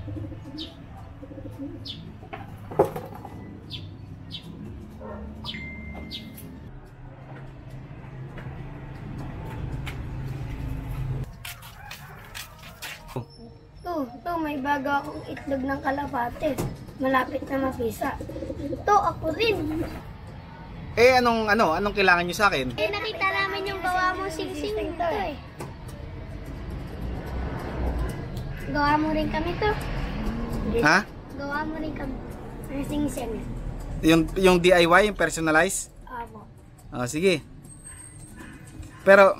Ito, may bago akong itlog ng kalapate. Malapit na mapisa. Ito, ako rin. Eh, anong kailangan nyo sa akin? Eh, nakita namin yung gawa mo sing-sing ito eh. Gawa mo rin kami to. Ha? Gawa mo rin kami. Ang sing-sing. Yung DIY, yung personalized? Apo. Sige. Pero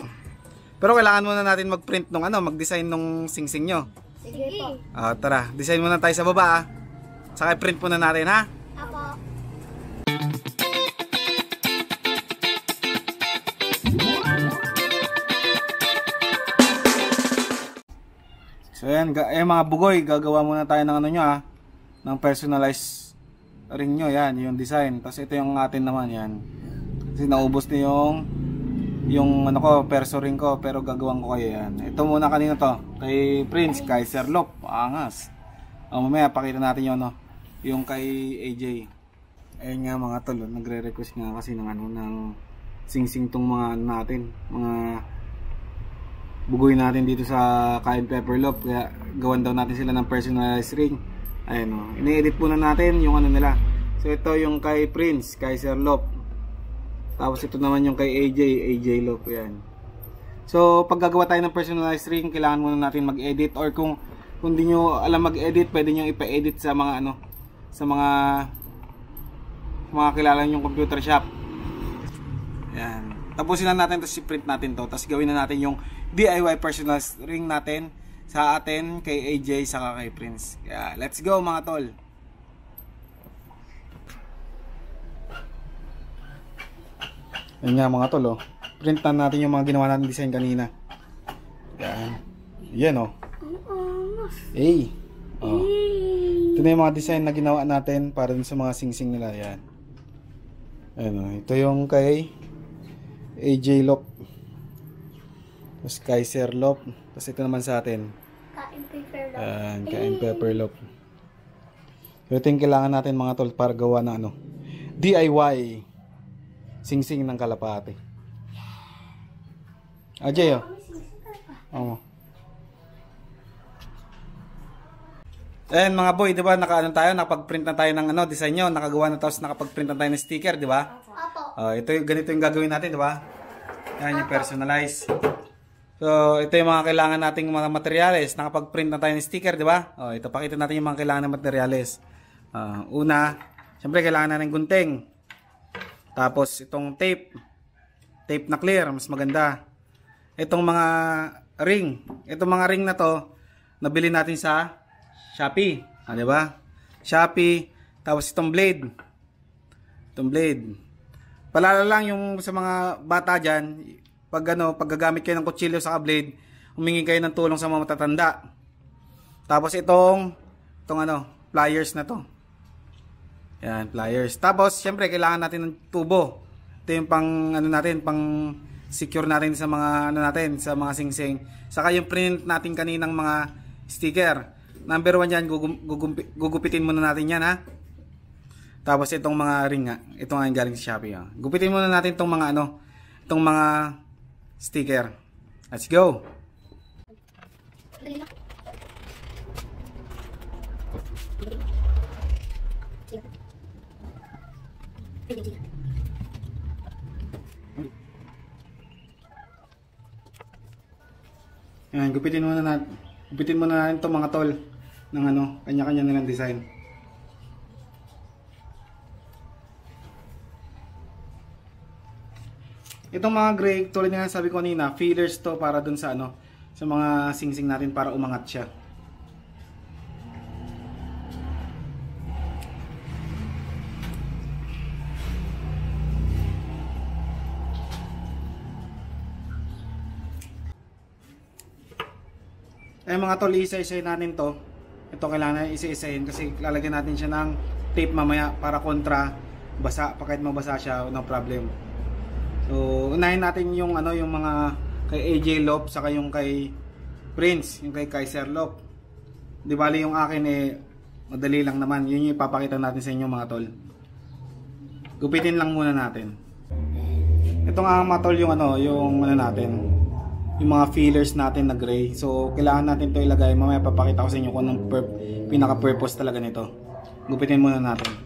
kailangan muna natin mag-print nung mag-design nung sing-sing nyo. Sige po. Tara, design muna tayo sa baba Saka print muna natin ha. Apo. So yan, mga bugoy, gagawa muna tayo ng nyo ha. Ng personalized ring nyo, yan, yung design. Tapos ito yung atin naman, yan. Kasi naubos na yung perso ring ko, pero gagawin ko kayo yan. Ito muna kanina to, kay Prince, Kaiser Lop, angas. Mamaya pakita natin yung kay AJ. Ayun nga mga tol, nagre-request nga kasi ng sing-sing tong mga natin, mga bugoy natin dito sa Cayenne Pepper Lop, kaya gawan daw natin sila ng personalized ring. Ayun ini-edit muna natin yung nila. So ito yung kay Prince, Kaiser Lop. Tapos ito naman yung kay AJ Lop, yan. So pag gagawa tayo ng personalized ring, kailangan muna natin mag-edit, or kung di nyo alam mag-edit, pwede nyo ipa-edit sa mga sa mga kilala nyong computer shop. Yan. Tapusin na natin, tapos i-print natin to. Tapos gawin na natin yung DIY personalized ring natin sa atin, kay AJ, saka kay Prince. Kaya let's go mga tol. Yan nga mga tol, print na natin yung mga ginawa natin design kanina. Yan. Yan Hey. Ito na yung mga design na ginawa natin para dun sa mga sing-sing nila. Yan. Ayan ito yung kay AJ Lop. Tapos Kaiser Lop. Tapos ito naman sa atin. Cayenne Pepper Lop. So ito yung kailangan natin mga tol para gawa na DIY sing-sing ng kalapate. Ajay Ayan mga boy, 'di ba? Nakapag-print na tayo ng design nyo, nakagawa na, tapos nakapag-print na tayo ng sticker, 'di ba? Opo. Ganito yung gagawin natin, 'di ba? Yan yung personalize. So, ito yung mga kailangan nating mga materyales. Nakapag-print na tayo ng sticker, 'di ba? Ito pakita natin yung mga kailangan ng materyales. Una, syempre kailangan natin gunting. Tapos itong tape na clear, mas maganda. Itong mga ring, na to, nabili natin sa Shopee, di ba? Shopee. Tapos itong blade. Palala lang yung sa mga bata diyan, pag gagamit kayo ng kutsilyo sa blade, humingi kayo ng tulong sa mga matatanda. Tapos itong pliers na to. Yan, pliers. Tapos syempre kailangan natin ng tubo. Ito yung pang pang secure natin sa mga sa mga sing-sing. Saka yung print natin kaninang mga sticker. Number 1 yan, gugupitin muna natin yan ha. Tapos itong mga ring nga, ito nga yung galing sa Shopee ha. Gupitin muna natin itong mga itong mga sticker. Let's go. Yan, gupitin muna natin itong mga tol ng kanya-kanya nilang design. Itong mga gray, tulad nga sabi ko kanina, feelers to para dun sa sa mga sing-sing natin para umangat siya. Mga tol, isa-isahin natin to. Ito kailangan natin isa-isahin kasi lalagyan natin siya ng tape mamaya para kontra basa, pa kahit mabasa siya, no problem. So unahin natin yung yung mga kay AJ Lop, saka yung kay Prince, yung kay Kaiser Lop. Di bali yung akin madali lang naman. Yun yung ipapakita natin sa inyo mga tol. Gupitin lang muna natin. Ito nga mga tol yung yung natin. Yung mga fillers natin na gray. So kailangan natin to ilagay. Mamaya papakita ko sa inyo kung anong pinaka-purpose talaga nito. Gupitin muna natin.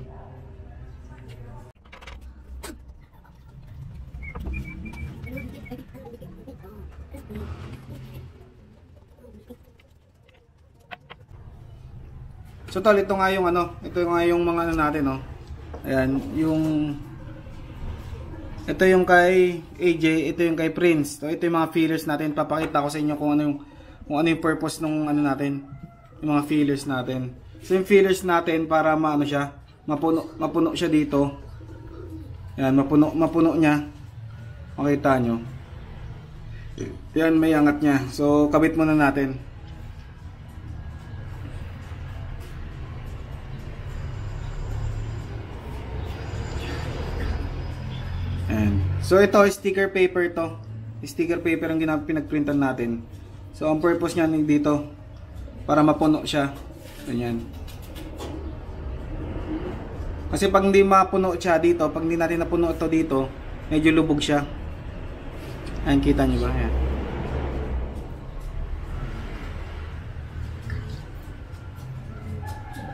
So tol, ito nga yung ito nga yung mga natin, Ayan, ito yung kay AJ, ito yung kay Prince. So ito yung mga fillers natin. Papakita ko sa inyo kung ano yung purpose nung natin, yung mga fillers natin. So yung fillers natin para siya, mapuno siya dito. Ayan, mapuno niya. Makita nyo. Yan, may angat niya. So kabit muna natin. So ito, sticker paper to. Sticker paper ang pinagprintan natin. So ang purpose niya dito, para mapuno siya. Ganyan. Kasi pag hindi mapuno siya dito, pag hindi natin napuno ito dito, medyo lubog siya. Ayan, kita nyo ba? Ayan.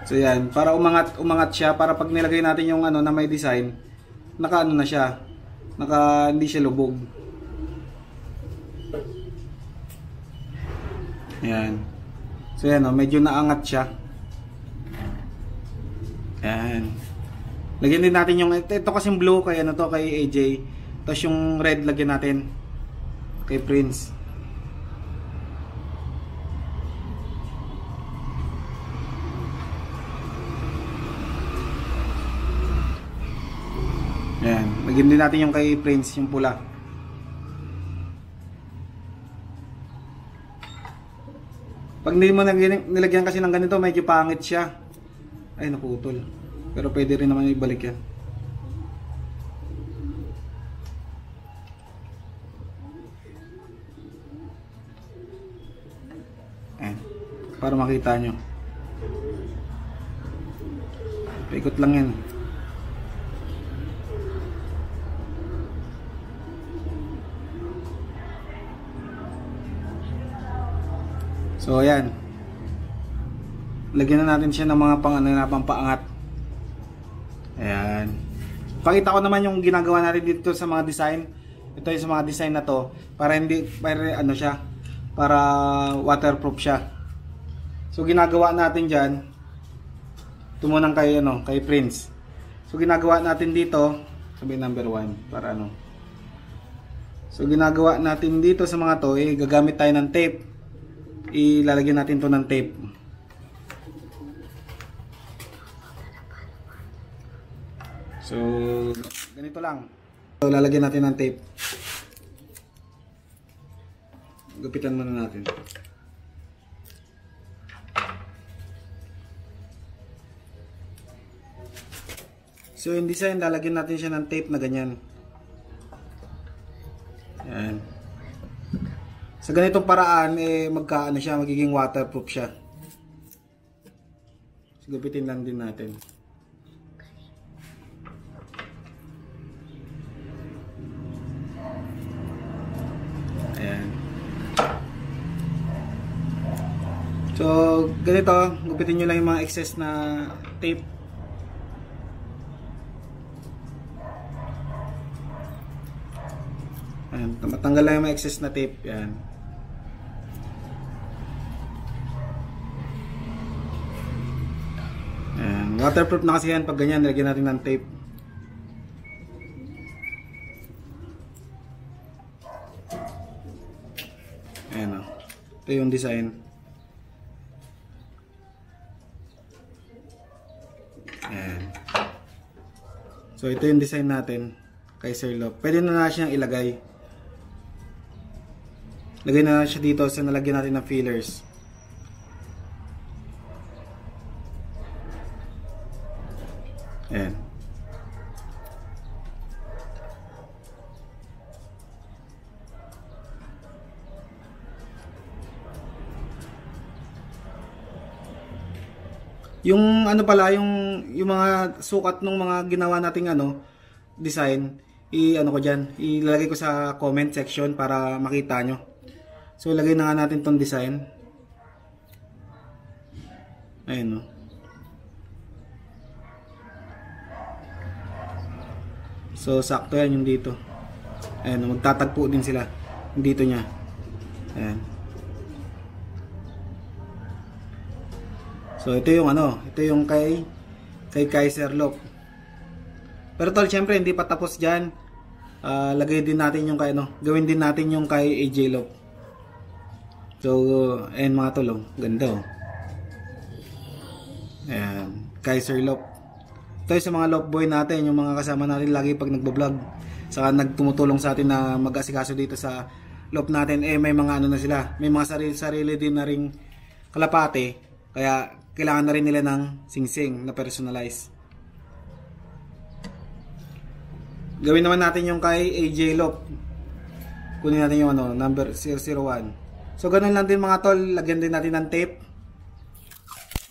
So yan, para umangat siya, para pag nilagay natin yung na may design, naka na siya. Hindi siya lubog. Ayan. So yan, medyo naangat siya. Ayan. Lagyan din natin yung ito kasing blue kay kay AJ. Tapos yung red lagyan natin kay Prince. Ayan. Lagyan din natin yung kay Prince, yung pula. Pag hindi mo nilagyan kasi ng ganito, medyo pangit siya. Ay, naputol. Pero pwede rin naman ibalik yan. Ayan. Para makita nyo. Paikot lang yan. So ayan. Lagyan na natin siya ng mga pampaangat. Ayan. Pakita ko naman yung ginagawa natin dito sa mga design. Ito yung sa mga design na to para siya, para waterproof siya. So ginagawa natin diyan, tumunang kay kay Prince. So ginagawa natin dito, sabi number 1 para So ginagawa natin dito sa mga to, gagamit tayo ng tape. Ilalagyan natin to ng tape. So ganito lang. So lalagyan natin ng tape. Gupitan muna natin. So yung design, lalagyan natin siya ng tape na ganyan. Ayan. Sa ganitong paraan, magiging waterproof siya. So, gupitin lang din natin. Ayan. So, ganito, gupitin nyo lang yung mga excess na tape. Ayan, matanggal lang yung mga excess na tape. Ayan. Waterproof na kasi yan pag ganyan, nilagyan natin ng tape. Ayan o. Ito yung design. Ayan. So ito yung design natin kay Sir Lop. Pwede na siyang ilagay. Lagay na siya dito sa nalagyan natin ng fillers. Ayan. Yung ano pala, yung mga sukat ng mga ginawa nating ano, design, ano ko diyan, ilalagay ko sa comment section para makita nyo. So ilagay na nga natin tong design. Ayun no. So sakto yan yung dito. Ayun, magtatagpo din sila yung dito niya. Ayan. So ito yung ano, ito yung kay Kaiser Lock. Pero tol, syempre hindi pa tapos diyan. Lagay din natin yung kay ano, gawin din natin yung kay AJ Lock. So ayan mga tol, oh, ganda oh. Ayan, Kaiser Lock. Ito yung sa mga lock boy natin, yung mga kasama natin lagi pag nagbo-vlog. Saka nagtumutulong sa atin na mag-asikaso dito sa lock natin. May mga ano na sila, may mga sarili din na ring kalapate. Kaya kailangan na rin nila ng singsing na personalize. Gawin naman natin yung kay AJ Lock. Kunin natin yung ano, number 001. So ganun lang din mga tol, lagyan din natin ng tape.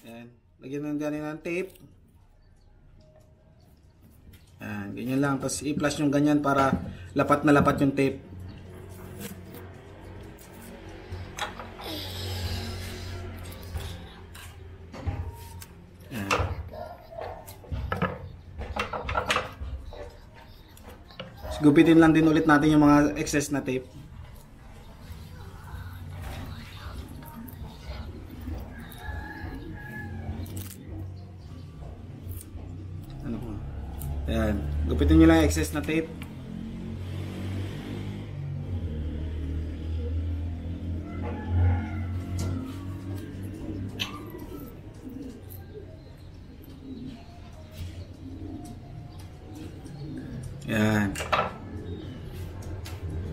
Ayan, lagyan din natin ng tape. Ayan, ganyan lang. Tapos i-flash yung ganyan para lapat na lapat yung tape. Ayan. Gupitin lang din ulit natin yung mga excess na tape. Ano ko? Ayan. Gupitin nyo lang yung excess na tape. Ayan.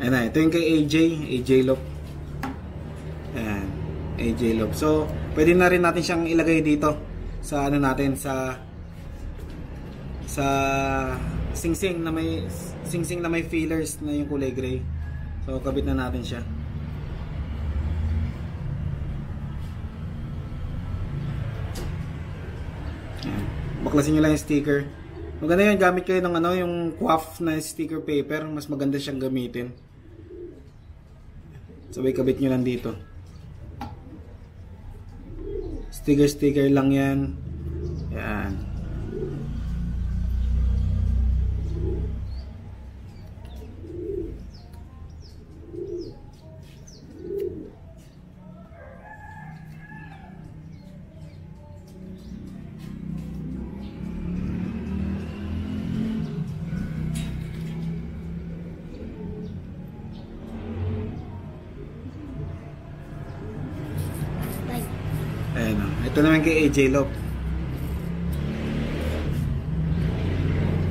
Ayan na. Ito yung kay AJ Lock. Ayan. AJ Lock. So, pwede na rin natin siyang ilagay dito sa ano natin, sa singsing na may feelers na yung kulay gray. So kabit na natin siya. Ayan. Baklasin nyo lang yung sticker. Maganda yun, gamit kayo ng ano, yung QAF na sticker paper, mas maganda siyang gamitin. Sabay kabit nyo lang dito. Sticker lang yan. Yan. Ayan o. Ito naman kay AJ Lock.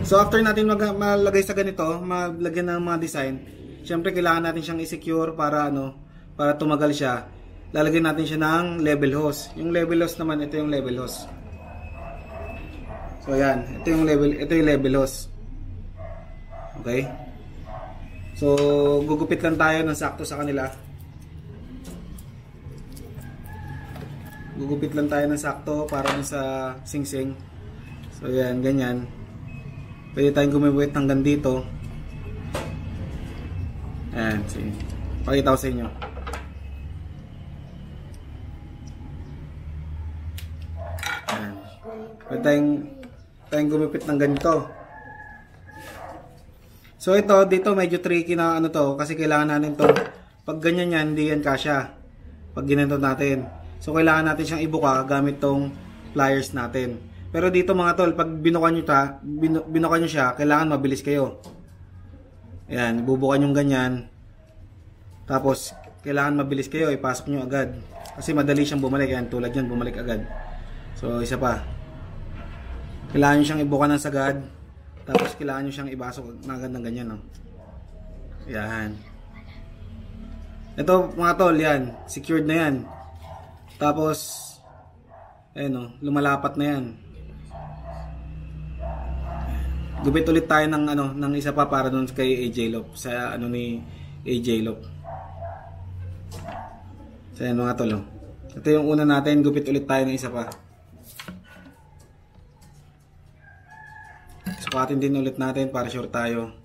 So after natin malagay sa ganito, malagyan ng mga design, syempre kailangan natin siyang i-secure para ano, para tumagal siya. Lalagyan natin siya ng level hose. Yung level hose naman, ito yung level hose. So ayan, ito yung level hose. Okay? So gugupit lang tayo ng sakto sa kanila. Gugupit lang tayo ng sakto para sa singsing. So yan, ganyan. Pwede tayong gumipit hanggang dito. Ayan, sige. Pakita ko sa inyo. Ayan. Pwede tayong gumipit ng ganito. So ito, dito medyo tricky na ano to. Kasi kailangan natin to. Pag ganyan yan, hindi yan kasya. Pag ginanto natin. So kailangan natin siyang ibuka gamit tong pliers natin. Pero dito mga tol, pag binukan nyo siya, kailangan mabilis kayo. Ayan, bubukan yung ganyan. Tapos kailangan mabilis kayo, ipasok nyo agad. Kasi madali siyang bumalik. Ayan, tulad yan, bumalik agad. So isa pa. Kailangan nyo siyang ibuka ng sagad. Tapos kailangan nyo siyang ibasok na agad ng ganyan. No? Ayan. Ito mga tol, yan. Secured na yan. Tapos ayan o, lumalapat na yan. Gupit ulit tayo ng ano, ng isa pa para doon kay AJ Lock, sa ano ni AJ Lock. So ayan mga tol. Ito yung una natin, gupit ulit tayo ng isa pa. Sukatin din ulit natin para sure tayo.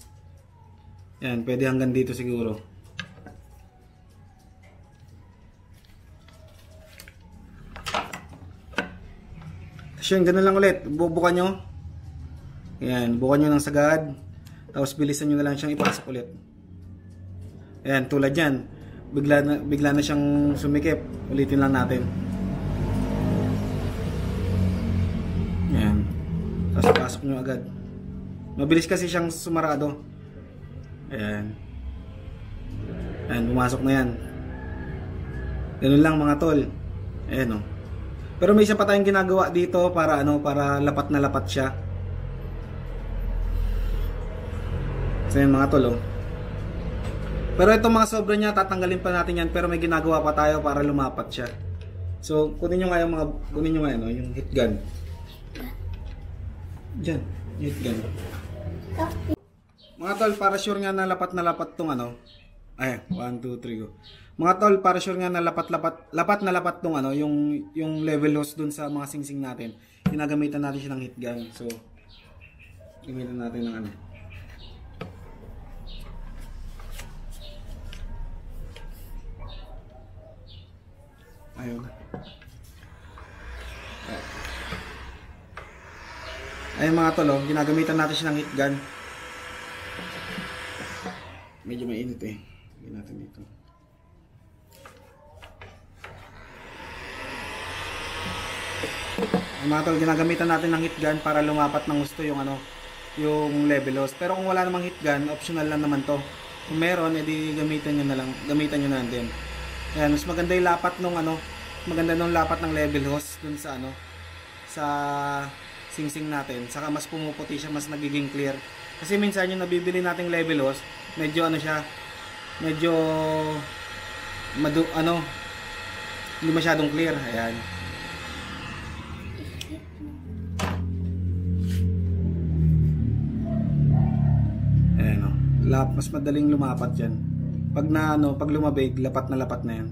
Yan, pwede hanggang dito siguro. So yun, ganun lang ulit. Bubukan nyo. Yan, bukan nyo ng sagad. Tapos bilisan nyo na lang siyang ipasok ulit. Yan, tulad yan. Bigla na siyang sumikip. Ulitin lang natin. Yan. Tapos pasok nyo agad. Mabilis kasi siyang sumarado. Ayan. Ayan, pumasok na yan. Ganun lang mga tol. Ayan o. Pero may isa pa tayong ginagawa dito para para lapat na lapat siya. So yan mga tol. Pero itong mga sobra niya, tatanggalin pa natin yan, pero may ginagawa pa tayo para lumapat siya. So kunin nyo nga yung heat gun. Diyan, heat gun. Mga tol, para sure nga na lapat tong ay, 1, 2, 3 go. Mga tol, para sure nga na lapat na lapat tong yung level hose dun sa mga singsing natin. Ginagamitan natin siya ng heat gun. So, gamitan natin ng ayun. Ayun mga tol, ginagamitan natin siya ng heat gun. Medyo mainit eh. Lagyan natin dito. Mga tol, ginagamitan natin ng heat gun para lumapat ng gusto yung yung level hose. Pero kung wala namang heat gun, optional lang naman to. Kung meron, edi gamitan nyo na din. Ayan, mas maganda yung lapat maganda nung lapat ng level hose dun sa sa singsing natin. Saka mas pumuputi siya, mas nagiging clear. Kasi minsan yung nabibili nating level hose, medyo medyo hindi masyadong clear. Ayan. Ayan o. Mas madaling lumapat yan. Pag pag lumabig, lapat na yan.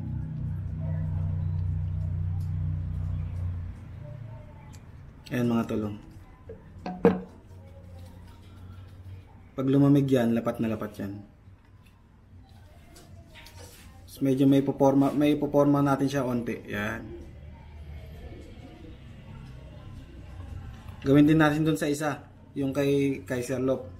Ayan mga tulong. Pag lumamig yan, lapat na lapat yan. So, medyo may ipoporma natin siya onti. Yan. Gawin din natin dun sa isa, yung kay Kaiser Loop.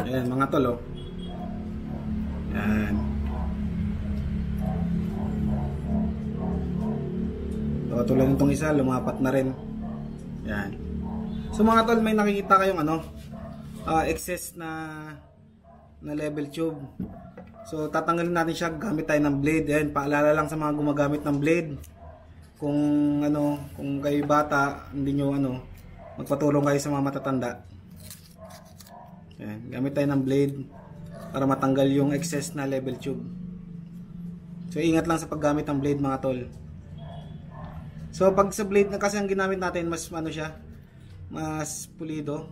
Ayan mga tol. Ayan. Tulad nitong isa, lumapat na rin. Ayan. So mga tol, may nakikita kayong excess na level tube. So tatanggalin natin siya gamit tayo ng blade. Ayan, paalala lang sa mga gumagamit ng blade. Kung kung kayo bata, hindi nyo magpatulong kayo sa mga matatanda. Ayan, gamit tayo ng blade para matanggal yung excess na level tube. So ingat lang sa paggamit ng blade mga tol. So pag sa blade na kasi ang ginamit natin, mas siya, mas pulido.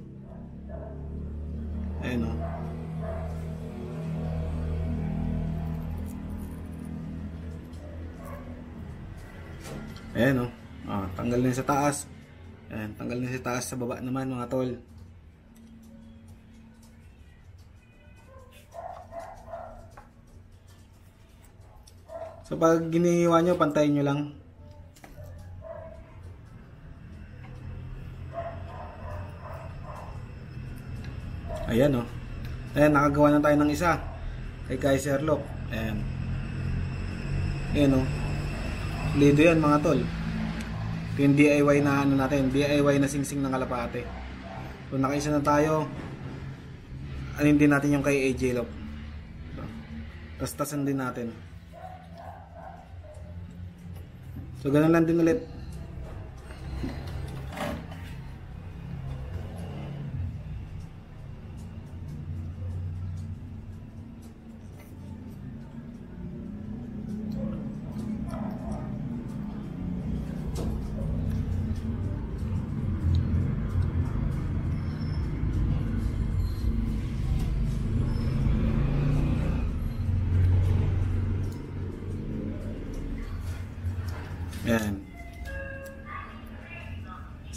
Ayan o. Ayan o. Tanggal na sa taas. Ayan, tanggal na sa taas, sa baba naman mga tol. So pag ginihiwa nyo, pantayin nyo lang. Ayan o. Ayan, nakagawa na tayo ng isa kay Kaiser Loop. Ayan. Ayan o. Lido yan mga tol. Ito yung DIY na natin. DIY na singsing ng kalapate. So nakaisa na tayo. Anin din natin yung kay AJ Loop. Tapos tasan din natin. So ganun lang din ulit.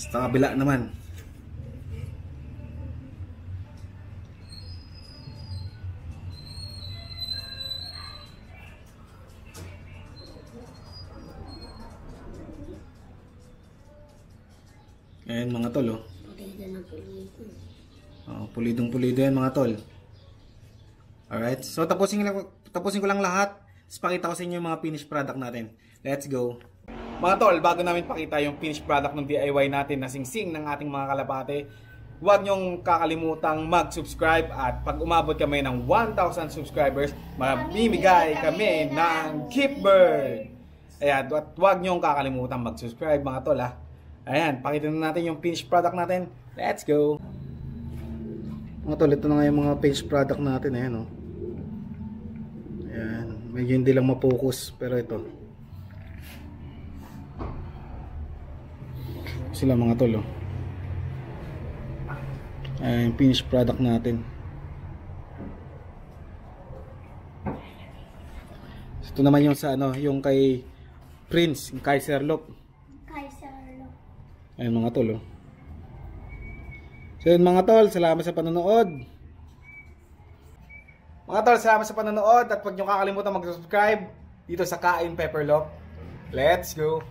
Sa kabila naman. Ayan mga tol, oh. Pulidong pulido yan mga tol. Alright, so tapusin ko lang lahat. Tapos pakita ko sa inyo yung mga finished product natin. Let's go. Mga tol, bago namin pakita yung finished product ng DIY natin na singsing ng ating mga kalapate, huwag nyong kakalimutang mag-subscribe at pag umabot kami ng 1,000 subscribers, mamimigay kami ng gift bird. Ayan, at huwag nyong kakalimutang mag-subscribe mga tol ha. Ayan, pakita na natin yung finished product natin. Let's go. Mga tol, ito na nga yung mga finished product natin. Ayan, oh. Ayan, medyo hindi lang mapokus, pero ito. Sila mga tol, oh. Ayan, yung finished product natin. Ito naman yung sa ano, yung kay Prince, yung Kaiserloop. Ayan mga tol, oh. So yun mga tol, salamat sa panonood. Mga tol, salamat sa panonood at huwag nyo kakalimutan mag-subscribe dito sa Kain Pepperloaf. Let's go!